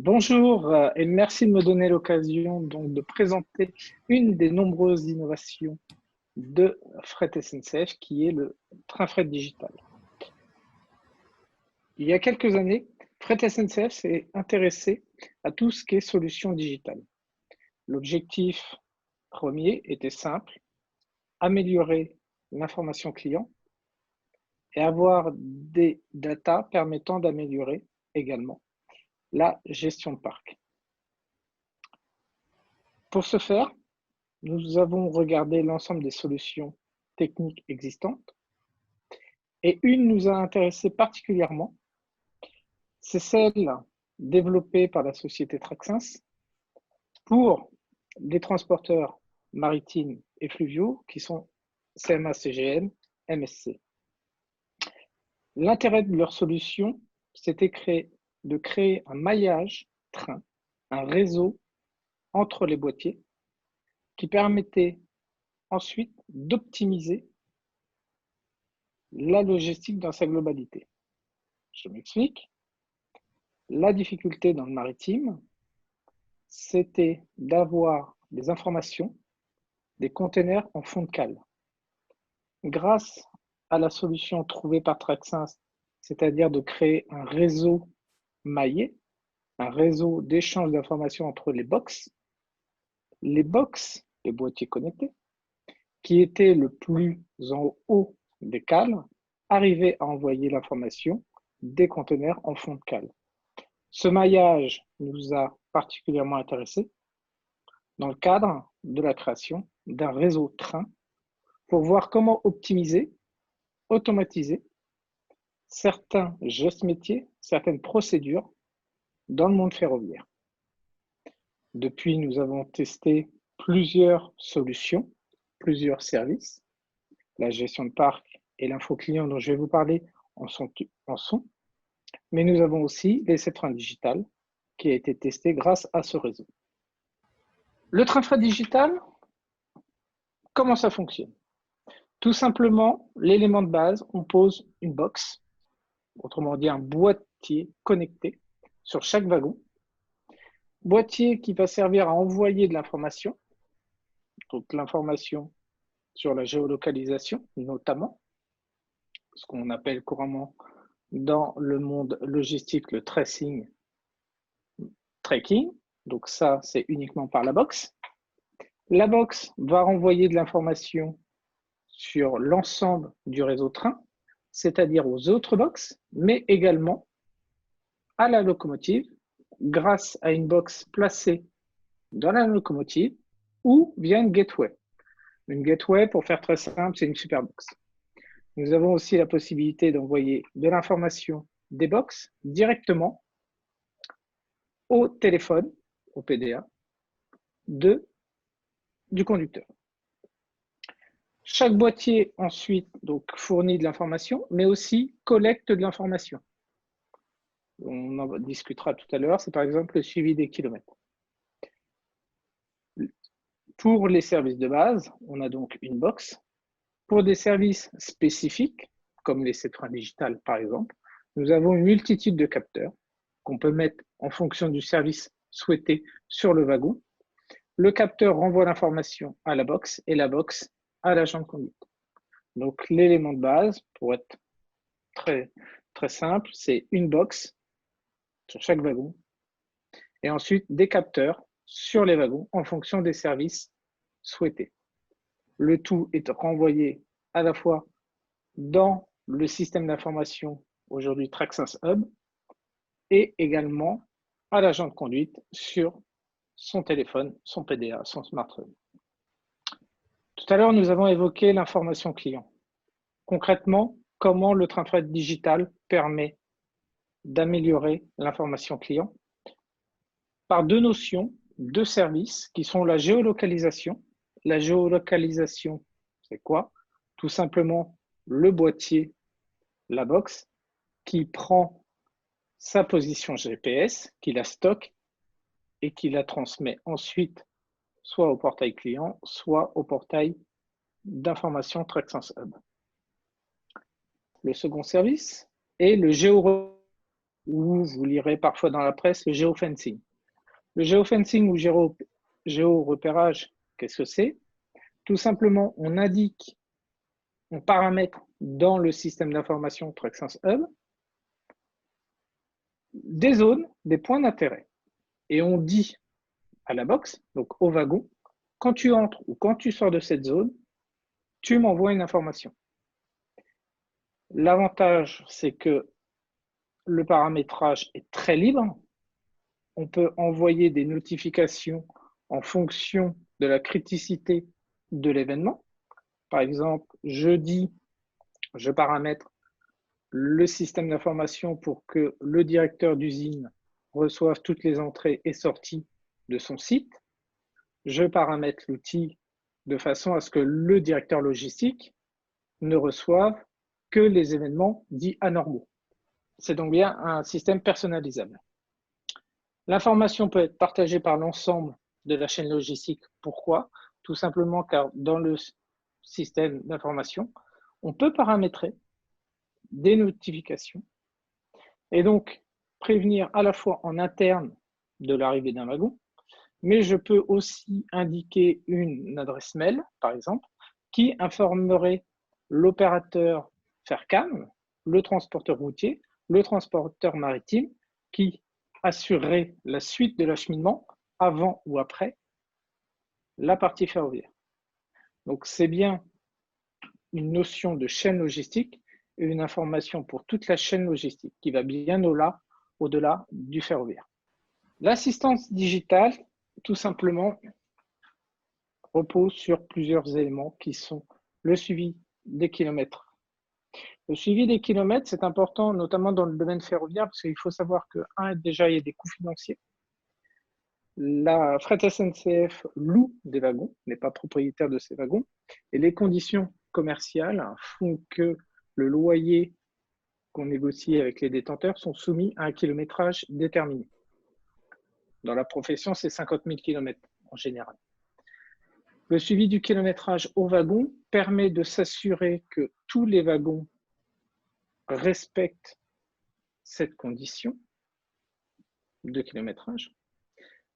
Bonjour et merci de me donner l'occasion donc de présenter une des nombreuses innovations de Fret SNCF qui est le train fret digital. Il y a quelques années, Fret SNCF s'est intéressé à tout ce qui est solution digitale. L'objectif premier était simple, améliorer l'information client et avoir des datas permettant d'améliorer également la gestion de parc. Pour ce faire, nous avons regardé l'ensemble des solutions techniques existantes et une nous a intéressé particulièrement, c'est celle développée par la société Traxens pour les transporteurs maritimes et fluviaux qui sont CMA-CGM, MSC. L'intérêt de leur solution, c'était de créer un maillage train, un réseau entre les boîtiers qui permettait ensuite d'optimiser la logistique dans sa globalité. Je m'explique. La difficulté dans le maritime, c'était d'avoir des informations, des containers en fond de cale. Grâce à la solution trouvée par Traxens, c'est-à-dire de créer un réseau maillé, un réseau d'échange d'informations entre les box, les boîtiers connectés, qui étaient le plus en haut des cales, arrivaient à envoyer l'information des conteneurs en fond de cale. Ce maillage nous a particulièrement intéressés dans le cadre de la création d'un réseau train pour voir comment optimiser, automatiser certains gestes métiers, certaines procédures dans le monde ferroviaire. Depuis, nous avons testé plusieurs solutions, plusieurs services. La gestion de parc et l'info client dont je vais vous parler en sont. Mais nous avons aussi l'essai train digital qui a été testé grâce à ce réseau. Le train fret digital, comment ça fonctionne? Tout simplement, l'élément de base, on pose une box, autrement dit un boîtier connecté sur chaque wagon. Boîtier qui va servir à envoyer de l'information, donc l'information sur la géolocalisation notamment, ce qu'on appelle couramment dans le monde logistique le tracing, tracking. Donc ça, c'est uniquement par la box. La box va renvoyer de l'information sur l'ensemble du réseau train, c'est-à-dire aux autres box, mais également à la locomotive, grâce à une box placée dans la locomotive ou via une gateway. Une gateway, pour faire très simple, c'est une superbox. Nous avons aussi la possibilité d'envoyer de l'information des box directement au téléphone, au PDA, du conducteur. Chaque boîtier ensuite donc, fournit de l'information, mais aussi collecte de l'information. On en discutera tout à l'heure, c'est par exemple le suivi des kilomètres. Pour les services de base, on a donc une box. Pour des services spécifiques, comme l'essai train digital par exemple, nous avons une multitude de capteurs qu'on peut mettre en fonction du service souhaité sur le wagon. Le capteur renvoie l'information à la box et la box à l'agent de conduite. Donc l'élément de base, pour être très, très simple, c'est une box sur chaque wagon et ensuite des capteurs sur les wagons en fonction des services souhaités. Le tout est renvoyé à la fois dans le système d'information, aujourd'hui Traxens Hub, et également à l'agent de conduite sur son téléphone, son PDA, son smartphone. Tout à l'heure, nous avons évoqué l'information client. Concrètement, comment le train fret digital permet d'améliorer l'information client par deux notions, deux services qui sont la géolocalisation. La géolocalisation, c'est quoi? Tout simplement le boîtier, la box, qui prend sa position GPS, qui la stocke et qui la transmet ensuite soit au portail client, soit au portail d'information Traxens Hub. Le second service est le ou vous lirez parfois dans la presse le géofencing. Le géofencing ou géorepérage, qu'est-ce que c'est? Tout simplement, on indique, on paramètre dans le système d'information TruckSense Hub des zones, des points d'intérêt. Et on dit à la box, donc au wagon, quand tu entres ou quand tu sors de cette zone, tu m'envoies une information. L'avantage, c'est que le paramétrage est très libre. On peut envoyer des notifications en fonction de la criticité de l'événement. Par exemple, jeudi, je paramètre le système d'information pour que le directeur d'usine reçoive toutes les entrées et sorties de son site. Je paramètre l'outil de façon à ce que le directeur logistique ne reçoive que les événements dits anormaux. C'est donc bien un système personnalisable. L'information peut être partagée par l'ensemble de la chaîne logistique. Pourquoi? Tout simplement car dans le système d'information, on peut paramétrer des notifications et donc prévenir à la fois en interne de l'arrivée d'un wagon, mais je peux aussi indiquer une adresse mail, par exemple, qui informerait l'opérateur FAIRCAM, le transporteur routier, le transporteur maritime, qui assurerait la suite de l'acheminement avant ou après la partie ferroviaire. Donc c'est bien une notion de chaîne logistique et une information pour toute la chaîne logistique qui va bien au-delà du ferroviaire. L'assistance digitale, tout simplement, repose sur plusieurs éléments qui sont le suivi des kilomètres. Le suivi des kilomètres, c'est important, notamment dans le domaine ferroviaire, parce qu'il faut savoir que, déjà, il y a des coûts financiers. La Fret SNCF loue des wagons, n'est pas propriétaire de ces wagons, et les conditions commerciales font que le loyer qu'on négocie avec les détenteurs sont soumis à un kilométrage déterminé. Dans la profession, c'est 50 000 km en général. Le suivi du kilométrage au wagon permet de s'assurer que tous les wagons respectent cette condition de kilométrage,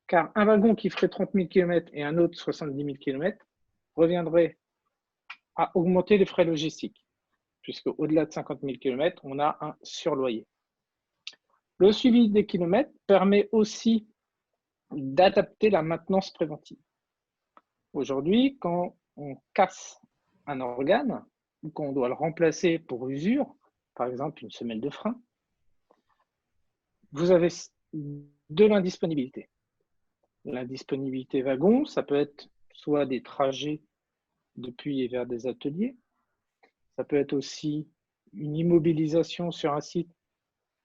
car un wagon qui ferait 30 000 km et un autre 70 000 km reviendrait à augmenter les frais logistiques, puisque au-delà de 50 000 km, on a un surloyer. Le suivi des kilomètres permet aussi d'adapter la maintenance préventive. Aujourd'hui, quand on casse un organe ou qu'on doit le remplacer pour usure, par exemple une semelle de frein, vous avez de l'indisponibilité. L'indisponibilité wagon, ça peut être soit des trajets depuis et vers des ateliers, ça peut être aussi une immobilisation sur un site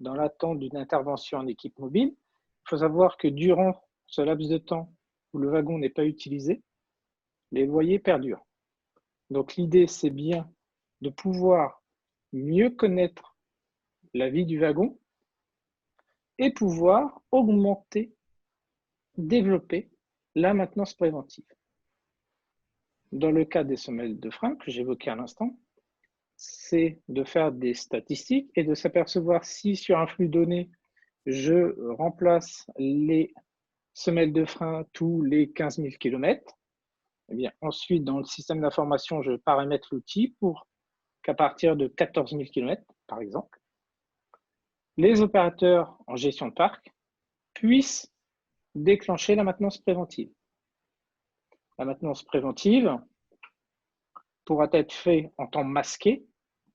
dans l'attente d'une intervention en équipe mobile. Il faut savoir que durant ce laps de temps où le wagon n'est pas utilisé, les loyers perdurent. Donc l'idée, c'est bien de pouvoir mieux connaître la vie du wagon et pouvoir augmenter, développer la maintenance préventive. Dans le cas des semelles de frein que j'évoquais à l'instant, c'est de faire des statistiques et de s'apercevoir si sur un flux donné, je remplace les semelles de frein tous les 15 000 km. Eh bien, ensuite, dans le système d'information, je paramètre l'outil pour qu'à partir de 14 000 km, par exemple, les opérateurs en gestion de parc puissent déclencher la maintenance préventive. La maintenance préventive pourra être faite en temps masqué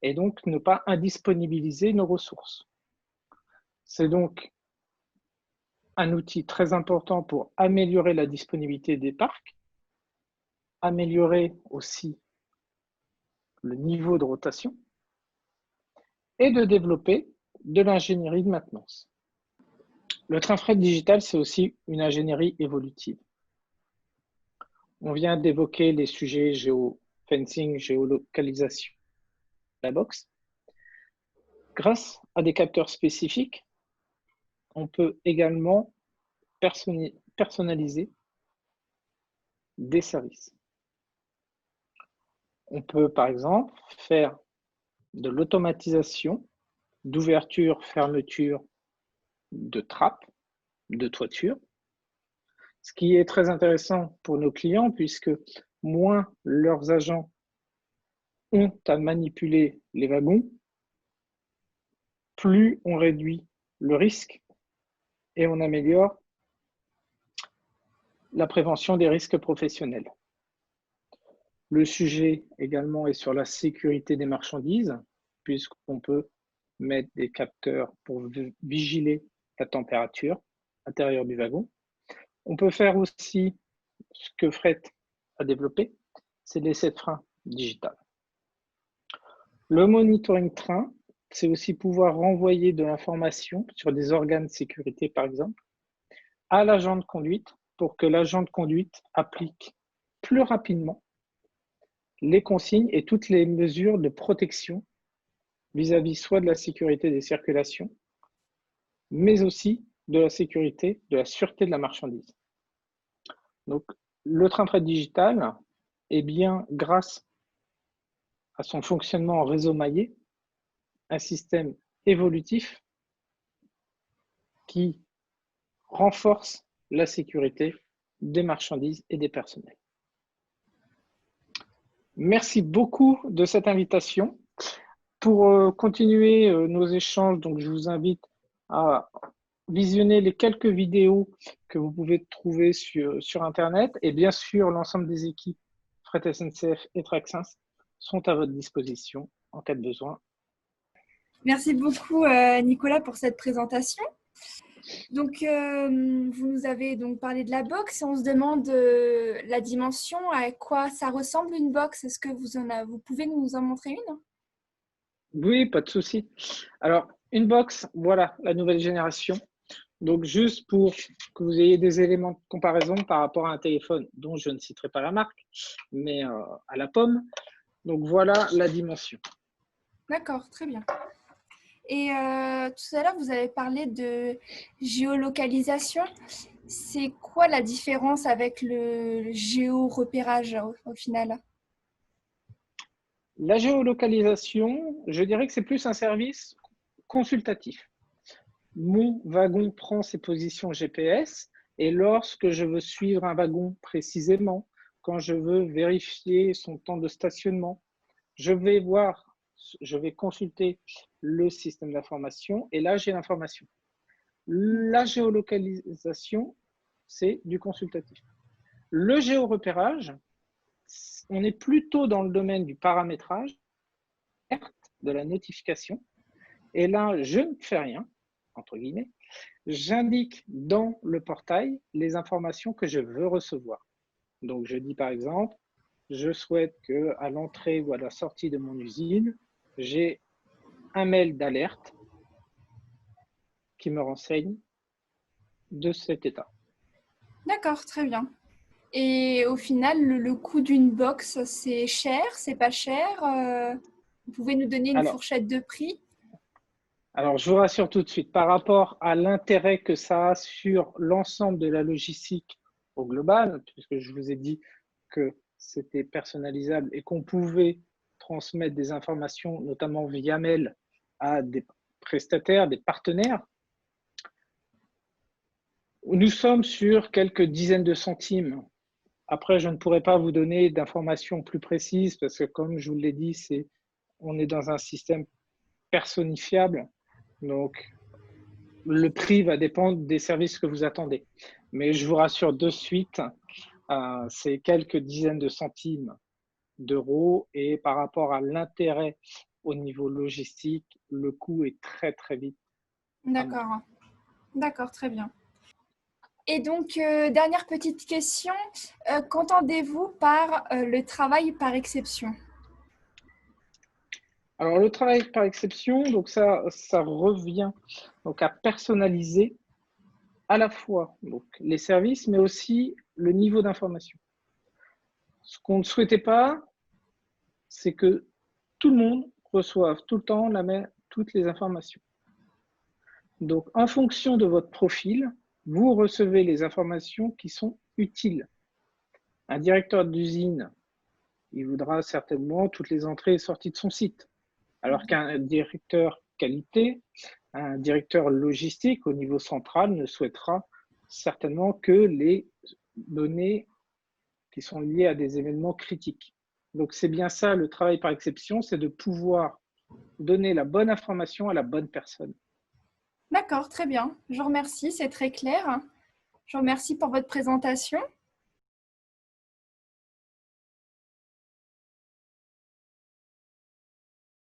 et donc ne pas indisponibiliser nos ressources. C'est donc un outil très important pour améliorer la disponibilité des parcs, améliorer aussi le niveau de rotation et de développer de l'ingénierie de maintenance. Le train fret digital, c'est aussi une ingénierie évolutive. On vient d'évoquer les sujets géofencing, géolocalisation, la box. Grâce à des capteurs spécifiques, on peut également personnaliser des services. On peut, par exemple, faire de l'automatisation d'ouverture, fermeture de trappe, de toiture, ce qui est très intéressant pour nos clients puisque moins leurs agents ont à manipuler les wagons, plus on réduit le risque et on améliore la prévention des risques professionnels. Le sujet également est sur la sécurité des marchandises, puisqu'on peut mettre des capteurs pour vigiler la température intérieure du wagon. On peut faire aussi ce que Fret a développé, c'est l'essai de frein digital. Le monitoring train, c'est aussi pouvoir renvoyer de l'information sur des organes de sécurité, par exemple, à l'agent de conduite pour que l'agent de conduite applique plus rapidement les consignes et toutes les mesures de protection vis-à-vis soit de la sécurité des circulations, mais aussi de la sécurité, de la sûreté de la marchandise. Donc, le train fret digital, est bien, grâce à son fonctionnement en réseau maillé, un système évolutif qui renforce la sécurité des marchandises et des personnels. Merci beaucoup de cette invitation. Pour continuer nos échanges, donc je vous invite à visionner les quelques vidéos que vous pouvez trouver sur Internet. Et bien sûr, l'ensemble des équipes Fret SNCF et Traxens sont à votre disposition en cas de besoin. Merci beaucoup, Nicolas, pour cette présentation. Donc, vous nous avez donc parlé de la box et on se demande la dimension, à quoi ça ressemble une box. Est-ce que vous pouvez nous en montrer une? Oui, pas de souci. Alors, une box, voilà, la nouvelle génération. Donc, juste pour que vous ayez des éléments de comparaison par rapport à un téléphone dont je ne citerai pas la marque, mais à la pomme. Donc, voilà la dimension. D'accord, très bien. Et tout à l'heure, vous avez parlé de géolocalisation. C'est quoi la différence avec le géorepérage au final? La géolocalisation, je dirais que c'est plus un service consultatif. Mon wagon prend ses positions GPS et lorsque je veux suivre un wagon précisément, quand je veux vérifier son temps de stationnement, je vais consulter le système d'information et là, j'ai l'information. La géolocalisation, c'est du consultatif. Le géorepérage, on est plutôt dans le domaine du paramétrage, de la notification. Et là, je ne fais rien, entre guillemets. J'indique dans le portail les informations que je veux recevoir. Donc, je dis par exemple, je souhaite qu'à l'entrée ou à la sortie de mon usine, j'ai un mail d'alerte qui me renseigne de cet état. D'accord, très bien. Et au final, le coût d'une box, c'est cher, c'est pas cher? Vous pouvez nous donner une fourchette de prix? Alors, je vous rassure tout de suite, par rapport à l'intérêt que ça a sur l'ensemble de la logistique au global, puisque je vous ai dit que c'était personnalisable et qu'on pouvait transmettre des informations, notamment via mail, à des prestataires, des partenaires, nous sommes sur quelques dizaines de centimes. Après, je ne pourrais pas vous donner d'informations plus précises parce que, comme je vous l'ai dit, on est dans un système personnifiable. Donc, le prix va dépendre des services que vous attendez. Mais je vous rassure de suite, c'est quelques dizaines de centimes d'euros et par rapport à l'intérêt au niveau logistique, le coût est très, très vite. D'accord, d'accord, très bien. Et donc, dernière petite question, qu'entendez-vous par le travail par exception? Alors, le travail par exception, donc ça revient donc à personnaliser à la fois donc, les services, mais aussi le niveau d'information. Ce qu'on ne souhaitait pas, c'est que tout le monde reçoive tout le temps toutes les informations. Donc, en fonction de votre profil, vous recevez les informations qui sont utiles. Un directeur d'usine, il voudra certainement toutes les entrées et sorties de son site. Alors qu'un directeur qualité Un directeur logistique au niveau central ne souhaitera certainement que les données qui sont liées à des événements critiques. Donc, c'est bien ça, le travail par exception, c'est de pouvoir donner la bonne information à la bonne personne. D'accord, très bien. Je vous remercie, c'est très clair. Je vous remercie pour votre présentation.